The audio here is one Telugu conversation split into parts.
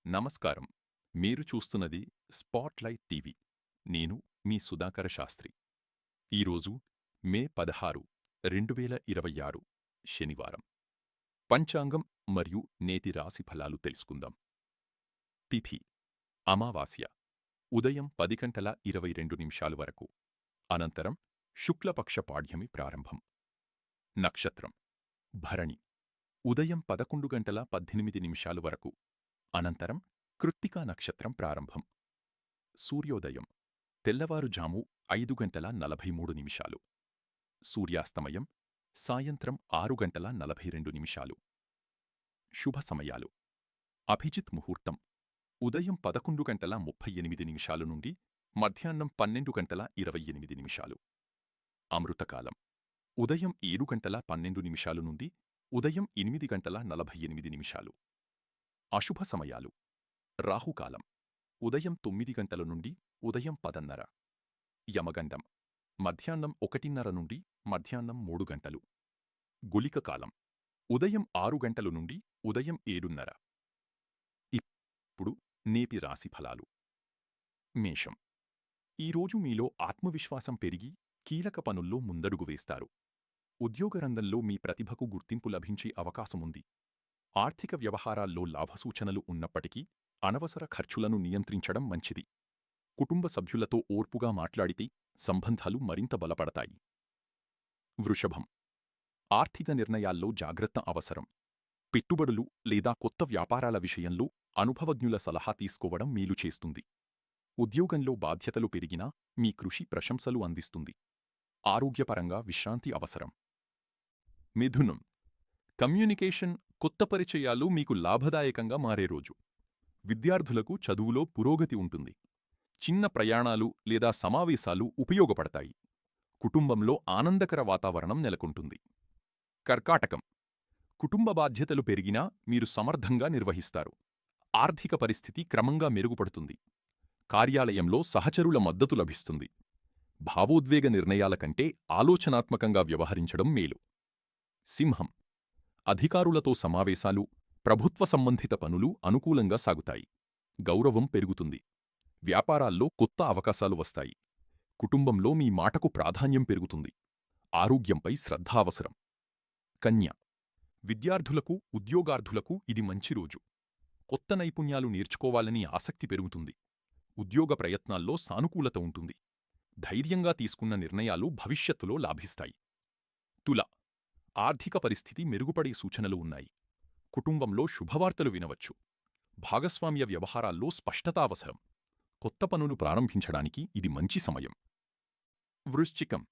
నమస్కారం. మీరు చూస్తున్నది స్పాట్లైట్ టీవీ. నేను మీ సుధాకర శాస్త్రి. ఈరోజు మే 16, 2026 శనివారం. పంచాంగం మరియు నేటి రాశి ఫలాలు తెలుసుకుందాం. తిథి అమావాస్య ఉదయం 10:22 వరకు. అనంతరం శుక్లపక్ష పాడ్యమి ప్రారంభం. నక్షత్రం భరణి ఉదయం 11:18 వరకు. అనంతరం కృత్తికా నక్షత్రం ప్రారంభం. సూర్యోదయం తెల్లవారుజాము 5:43. సూర్యాస్తమయం సాయంత్రం 6:42. శుభ సమయాలు అభిజిత్ ముహూర్తం ఉదయం 11:38 నుండి మధ్యాహ్నం 12:28. అమృతకాలం ఉదయం 7:12 నుండి ఉదయం 8:48. అశుభ సమయాలు రాహుకాలం ఉదయం 9 గంటల నుండి ఉదయం 10:30. యమగండం మధ్యాహ్నం 1:30 నుండి మధ్యాహ్నం 3 గంటలు. గుళిక కాలం ఉదయం 6 గంటల నుండి ఉదయం 7:30. ఇప్పుడు నేటి రాశి ఫలాలు. మేషం ఈరోజు మీలో ఆత్మవిశ్వాసం పెరిగి కీలక పనుల్లో ముందడుగు వేస్తారు. ఉద్యోగరంగంలో మీ ప్రతిభకు గుర్తింపు లభించే అవకాశముంది. ఆర్థిక వ్యవహారాల్లో లాభసూచనలు ఉన్నప్పటికీ అనవసర ఖర్చులను నియంత్రించడం మంచిది. కుటుంబ సభ్యులతో ఓర్పుగా మాట్లాడితే సంబంధాలు మరింత బలపడతాయి. వృషభం ఆర్థిక నిర్ణయాల్లో జాగ్రత్త అవసరం. పెట్టుబడులు లేదా కొత్త వ్యాపారాల విషయంలో అనుభవజ్ఞుల సలహా తీసుకోవడం మేలు చేస్తుంది. ఉద్యోగంలో బాధ్యతలు పెరిగినా మీ కృషి ప్రశంసలు అందిస్తుంది. ఆరోగ్యపరంగా విశ్రాంతి అవసరం. మిథునం కమ్యూనికేషన్, కొత్త పరిచయాలు మీకు లాభదాయకంగా మారే రోజు. విద్యార్థులకు చదువులో పురోగతి ఉంటుంది. చిన్న ప్రయాణాలు లేదా సమావేశాలు ఉపయోగపడతాయి. కుటుంబంలో ఆనందకర వాతావరణం నెలకొంటుంది. కర్కాటకం కుటుంబ బాధ్యతలు పెరిగినా మీరు సమర్థంగా నిర్వహిస్తారు. ఆర్థిక పరిస్థితి క్రమంగా మెరుగుపడుతుంది. కార్యాలయంలో సహచరుల మద్దతు లభిస్తుంది. భావోద్వేగ నిర్ణయాల కంటే ఆలోచనాత్మకంగా వ్యవహరించడం మేలు. సింహం అధికారులతో సమావేశాలు, ప్రభుత్వ సంబంధిత పనులు అనుకూలంగా సాగుతాయి. గౌరవం పెరుగుతుంది. వ్యాపారాల్లో కొత్త అవకాశాలు వస్తాయి. కుటుంబంలో మీ మాటకు ప్రాధాన్యం పెరుగుతుంది. ఆరోగ్యంపై శ్రద్ధ అవసరం. కన్య విద్యార్థులకు, ఉద్యోగార్థులకు ఇది మంచి రోజు. కొత్త నైపుణ్యాలు నేర్చుకోవాలని ఆసక్తి పెరుగుతుంది. ఉద్యోగ ప్రయత్నాల్లో సానుకూలత ఉంటుంది. ధైర్యంగా తీసుకున్న నిర్ణయాలు భవిష్యత్తులో లాభిస్తాయి. తుల ఆర్థిక పరిస్థితి మెరుగుపడే సూచనలు ఉన్నాయి. కుటుంబంలో శుభవార్తలు వినవచ్చు. భాగస్వామ్య వ్యవహారాల్లో స్పష్టత అవసరం. కొత్త పనులు ప్రారంభించడానికి ఇది మంచి సమయం. వృశ్చికం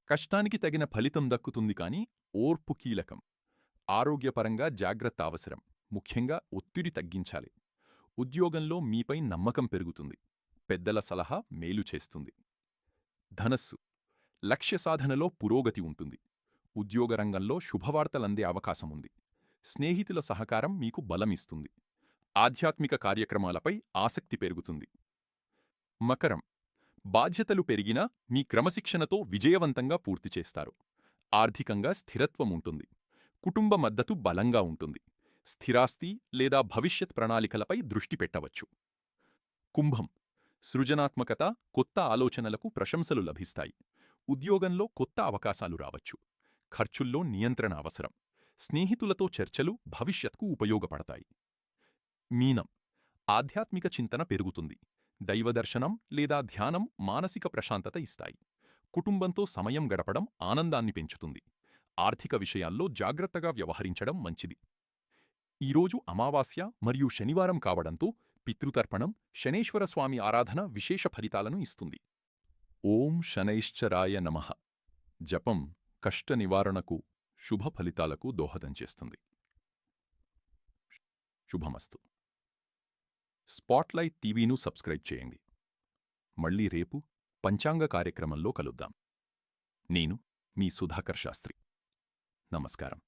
కష్టానికి తగిన ఫలితం దక్కుతుంది కానీ ఓర్పు కీలకం. ఆరోగ్యపరంగా జాగ్రత్త అవసరం. ముఖ్యంగా ఒత్తిడి తగ్గించాలి. ఉద్యోగంలో మీపై నమ్మకం పెరుగుతుంది. పెద్దల సలహా మేలు చేస్తుంది. ధనస్సు లక్ష్య సాధనలో పురోగతి ఉంటుంది. ఉద్యోగరంగంలో శుభవార్తలందే అవకాశముంది. స్నేహితుల సహకారం మీకు బలమిస్తుంది. ఆధ్యాత్మిక కార్యక్రమాలపై ఆసక్తి పెరుగుతుంది. మకరం బాధ్యతలు పెరిగినా మీ క్రమశిక్షణతో విజయవంతంగా పూర్తి చేస్తారు. ఆర్థికంగా స్థిరత్వం ఉంటుంది. కుటుంబ మద్దతు బలంగా ఉంటుంది. స్థిరాస్తి లేదా భవిష్యత్ ప్రణాళికలపై దృష్టి పెట్టవచ్చు. కుంభం సృజనాత్మకత, కొత్త ఆలోచనలకు ప్రశంసలు లభిస్తాయి. ఉద్యోగంలో కొత్త అవకాశాలు రావచ్చు. ఖర్చుల్లో నియంత్రణ అవసరం. స్నేహితులతో చర్చలు భవిష్యత్కు ఉపయోగపడతాయి. మీనం ఆధ్యాత్మిక చింతన పెరుగుతుంది. దైవదర్శనం లేదా ధ్యానం మానసిక ప్రశాంతత ఇస్తాయి. కుటుంబంతో సమయం గడపడం ఆనందాన్ని పెంచుతుంది. ఆర్థిక విషయాల్లో జాగ్రత్తగా వ్యవహరించడం మంచిది. ఈరోజు అమావాస్య మరియు శనివారం కావడంతో పితృతర్పణం, శనేశ్వరస్వామి ఆరాధన విశేష ఫలితాలను ఇస్తుంది. ఓం శనైశ్చరాయ నమః జపం కష్ట నివారణకు, శుభ ఫలితాలకు దోహదం చేస్తుంది. శుభమస్తు. స్పాట్లైట్ టీవీను సబ్స్క్రైబ్ చేయండి. మళ్ళీ రేపు పంచాంగ కార్యక్రమంలో కలుద్దాం. నేను మీ సుధాకర్ శాస్త్రి. నమస్కారం.